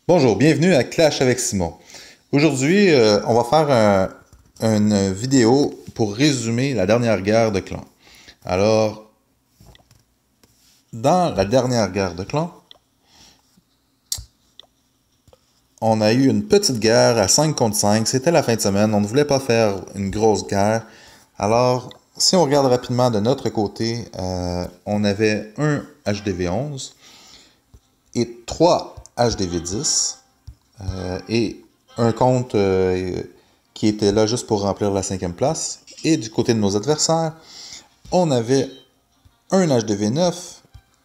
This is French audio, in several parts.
Bonjour, bienvenue à Clash avec Simon. Aujourd'hui, on va faire une vidéo pour résumer la dernière guerre de clans. Alors, dans la dernière guerre de clans, on a eu une petite guerre à 5 contre 5. C'était la fin de semaine. On ne voulait pas faire une grosse guerre. Alors, si on regarde rapidement de notre côté, on avait un HDV11 et 3 HDV10 et un compte qui était là juste pour remplir la 5e place. Et du côté de nos adversaires, on avait un HDV9,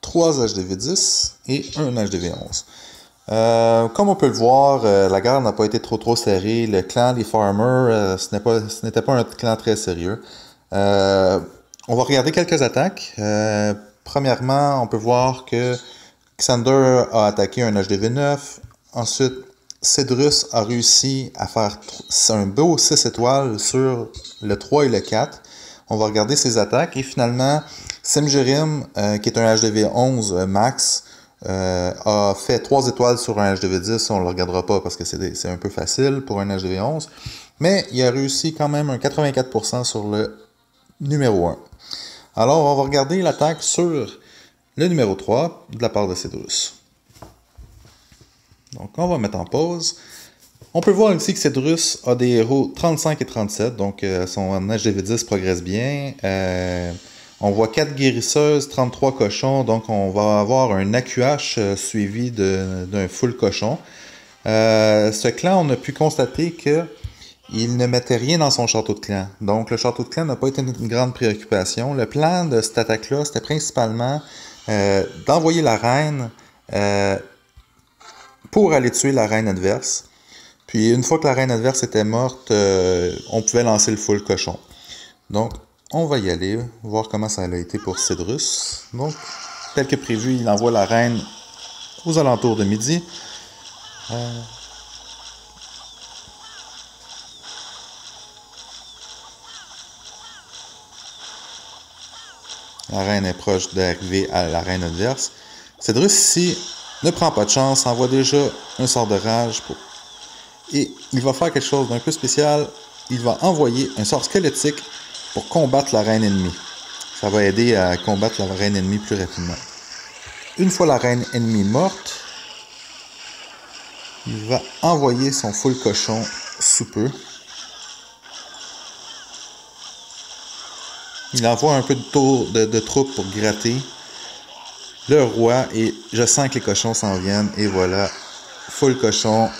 3 HDV10 et un HDV11. Comme on peut le voir, la guerre n'a pas été trop serrée. Le clan des Farmers, ce n'était pas un clan très sérieux. On va regarder quelques attaques. Premièrement, on peut voir que Xander a attaqué un HDV9. Ensuite, Cedrus a réussi à faire un beau 6 étoiles sur le 3 et le 4. On va regarder ses attaques. Et finalement, Simjerim, qui est un HDV11 max, a fait 3 étoiles sur un HDV10. On ne le regardera pas parce que c'est un peu facile pour un HDV11. Mais il a réussi quand même un 84% sur le numéro 1. Alors, on va regarder l'attaque sur le numéro 3 de la part de Cedrus. Donc, on va mettre en pause. On peut voir ici que Cedrus a des héros 35 et 37, donc son HDV10 progresse bien. On voit 4 guérisseuses, 33 cochons, donc on va avoir un AQH suivi d'un full cochon. Ce clan, on a pu constater qu'il ne mettait rien dans son château de clan. Donc le château de clan n'a pas été une grande préoccupation. Le plan de cette attaque-là, c'était principalement d'envoyer la reine pour aller tuer la reine adverse. Puis une fois que la reine adverse était morte, on pouvait lancer le full cochon. Donc on va y aller, voir comment ça a été pour Cedrus. Donc, tel que prévu, il envoie la reine aux alentours de midi. La reine est proche d'arriver à la reine adverse. Cedrus ici ne prend pas de chance, envoie déjà un sort de rage. Et il va faire quelque chose d'un peu spécial. Il va envoyer un sort squelettique pour combattre la reine ennemie. Ça va aider à combattre la reine ennemie plus rapidement. Une fois la reine ennemie morte, il va envoyer son full cochon sous peu. Il envoie un peu de troupes pour gratter le roi et je sens que les cochons s'en viennent. Et voilà, full cochon.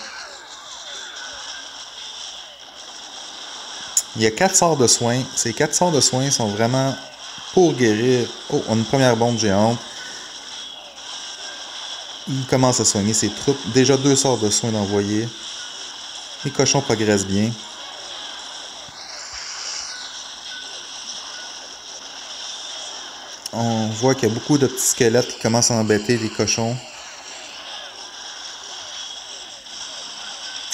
Il y a 4 sorts de soins. Ces 4 sorts de soins sont vraiment pour guérir. Oh, on a une première bombe géante. Il commence à soigner ses troupes. Déjà 2 sorts de soins d'envoyer. Les cochons progressent bien. On voit qu'il y a beaucoup de petits squelettes qui commencent à embêter les cochons.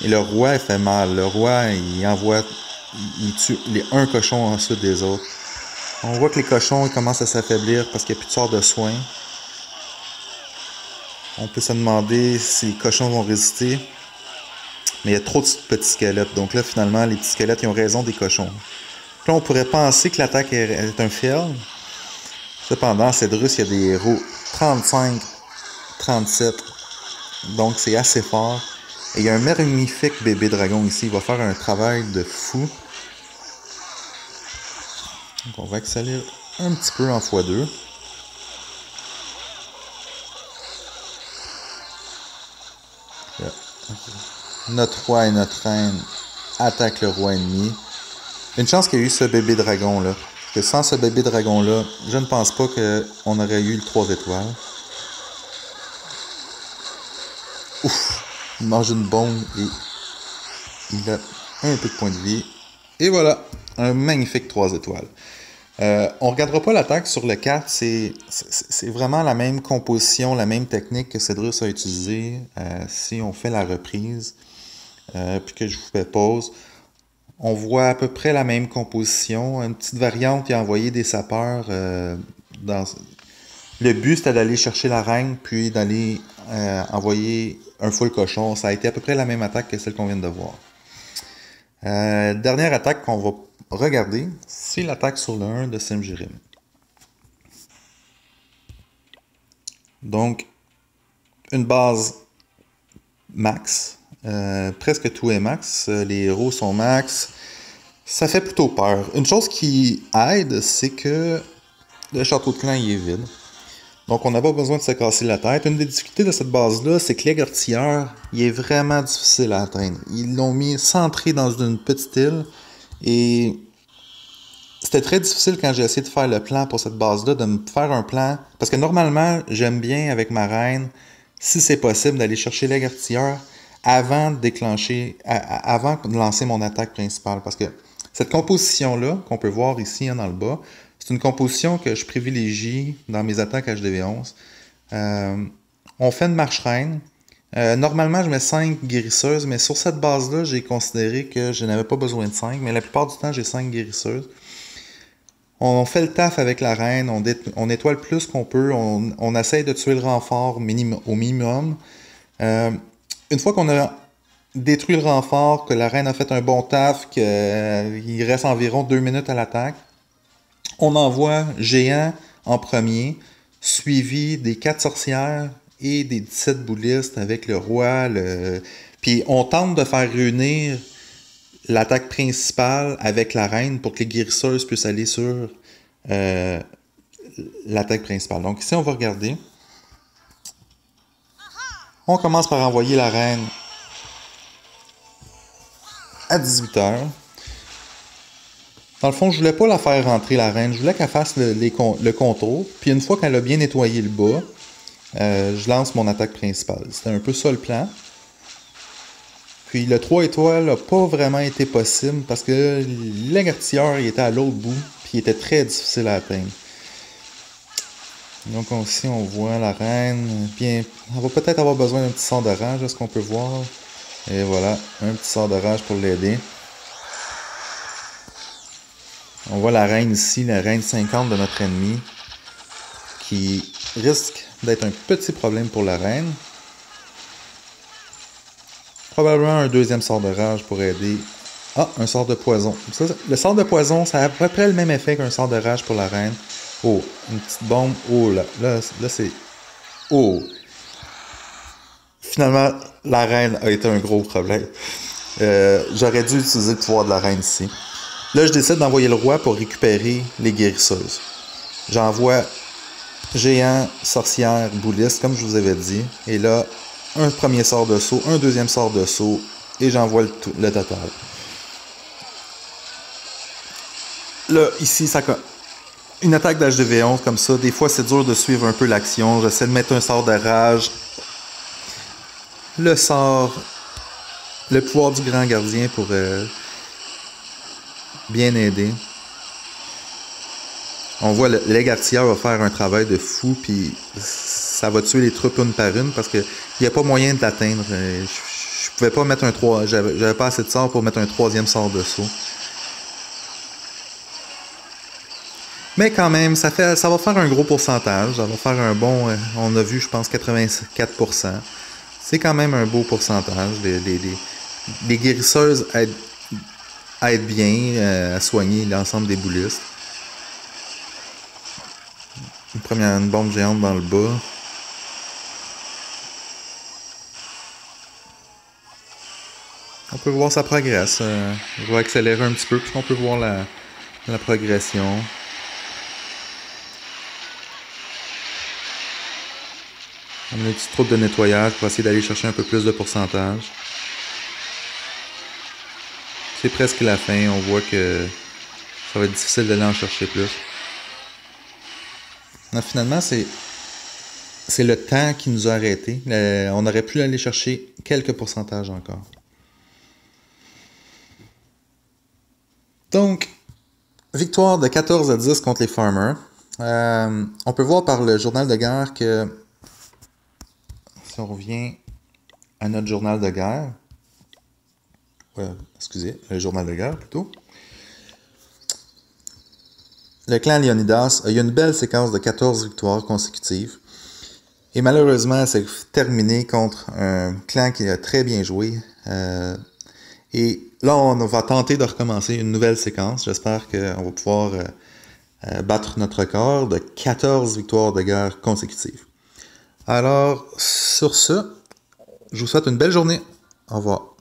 Et le roi, il fait mal. Le roi, il tue un cochon ensuite des autres. On voit que les cochons ils commencent à s'affaiblir parce qu'il n'y a plus de sorts de soins. On peut se demander si les cochons vont résister. Mais il y a trop de petits squelettes. Donc là, finalement, les petits squelettes ils ont raison des cochons. Là, on pourrait penser que l'attaque est un fail. Cependant, Cedrus, il y a des héros 35, 37. Donc, c'est assez fort. Et il y a un magnifique bébé dragon ici. Il va faire un travail de fou. Donc, on va accélérer un petit peu en x2. Là. Notre roi et notre reine attaquent le roi ennemi. Une chance qu'il y a eu ce bébé dragon-là. Que sans ce bébé dragon-là, je ne pense pas qu'on aurait eu le 3 étoiles. Ouf! Il mange une bombe et il a un peu de points de vie. Et voilà, un magnifique 3 étoiles. On ne regardera pas l'attaque sur le 4. C'est vraiment la même composition, la même technique que Cedrus a utilisée. Si on fait la reprise, puis que je vous fais pause, on voit à peu près la même composition. Une petite variante qui a envoyé des sapeurs. Le but, c'était d'aller chercher la reine, puis d'aller envoyer un full cochon. Ça a été à peu près la même attaque que celle qu'on vient de voir. Dernière attaque qu'on va regarder, c'est l'attaque sur le 1 de Simjirim. Donc, une base max. Presque tout est max. Les héros sont max. Ça fait plutôt peur. Une chose qui aide, c'est que le château de clan il est vide. Donc, on n'a pas besoin de se casser la tête. Une des difficultés de cette base-là, c'est que l'égartilleur, il est vraiment difficile à atteindre. Ils l'ont mis centré dans une petite île. Et c'était très difficile quand j'ai essayé de faire le plan pour cette base-là, de me faire un plan. Parce que normalement, j'aime bien avec ma reine, si c'est possible, d'aller chercher l'égartilleur avant de déclencher, avant de lancer mon attaque principale. Parce que cette composition-là, qu'on peut voir ici dans le bas, c'est une composition que je privilégie dans mes attaques HDV11. On fait une marche reine. Normalement, je mets 5 guérisseuses, mais sur cette base-là, j'ai considéré que je n'avais pas besoin de 5, mais la plupart du temps, j'ai 5 guérisseuses. On fait le taf avec la reine, on nettoie le plus qu'on peut, on essaye de tuer le renfort au minimum. Une fois qu'on a détruit le renfort, que la reine a fait un bon taf, qu'il reste environ 2 minutes à l'attaque, on envoie Géant en premier, suivi des 4 sorcières et des 17 boulistes avec le roi. Puis on tente de faire réunir l'attaque principale avec la reine pour que les guérisseuses puissent aller sur l'attaque principale. Donc ici, on va regarder. On commence par envoyer la reine à 18h. Dans le fond, je voulais pas la faire rentrer, la reine. Je voulais qu'elle fasse le contour. Puis une fois qu'elle a bien nettoyé le bas, je lance mon attaque principale. C'était un peu ça le plan. Puis le 3 étoiles n'a pas vraiment été possible parce que l'égartilleur il était à l'autre bout. Puis il était très difficile à atteindre. Donc ici, on voit la reine. Bien, elle va peut-être avoir besoin d'un petit sort de rage, est-ce qu'on peut voir? Et voilà, un petit sort de rage pour l'aider. On voit la reine ici, la reine 50 de notre ennemi, qui risque d'être un petit problème pour la reine. Probablement un deuxième sort de rage pour aider. Ah, un sort de poison. Ça, le sort de poison, ça a à peu près le même effet qu'un sort de rage pour la reine. Oh, une petite bombe. Oh, là c'est... Oh! Finalement, la reine a été un gros problème. J'aurais dû utiliser le pouvoir de la reine ici. Là, je décide d'envoyer le roi pour récupérer les guérisseuses. J'envoie géant, sorcière, bouliste, comme je vous avais dit. Et là, un premier sort de saut, un deuxième sort de saut, et j'envoie le total. Là, ici, une attaque d'HDV11 comme ça, des fois, c'est dur de suivre un peu l'action. J'essaie de mettre un sort de rage. Le sort, le pouvoir du grand gardien pour bien aider. On voit l'égartilleur va faire un travail de fou, puis ça va tuer les troupes une par une parce qu'il n'y a pas moyen de l'atteindre. Je pouvais pas mettre un 3, j'avais pas assez de sorts pour mettre un troisième sort de saut. Mais quand même, ça va faire un gros pourcentage. Ça va faire un bon, on a vu, je pense, 84%. C'est quand même un beau pourcentage. Les guérisseuses aident bien à soigner l'ensemble des boulistes. Une bombe géante dans le bas. On peut voir ça progresse. Je vais accélérer un petit peu puisqu'on peut voir la progression. On a une petite troupe de nettoyage pour essayer d'aller chercher un peu plus de pourcentage. C'est presque la fin. On voit que ça va être difficile d'aller en chercher plus. Non, finalement, c'est le temps qui nous a arrêtés. On aurait pu aller chercher quelques pourcentages encore. Donc, victoire de 14-10 contre les Farmers. On peut voir par le journal de guerre que si on revient à notre journal de guerre, excusez, le journal de guerre plutôt, le clan Léonidas a eu une belle séquence de 14 victoires consécutives. Et malheureusement, c'est terminé contre un clan qui a très bien joué. Et là, on va tenter de recommencer une nouvelle séquence. J'espère qu'on va pouvoir battre notre record de 14 victoires de guerre consécutives. Alors, sur ce, je vous souhaite une belle journée. Au revoir.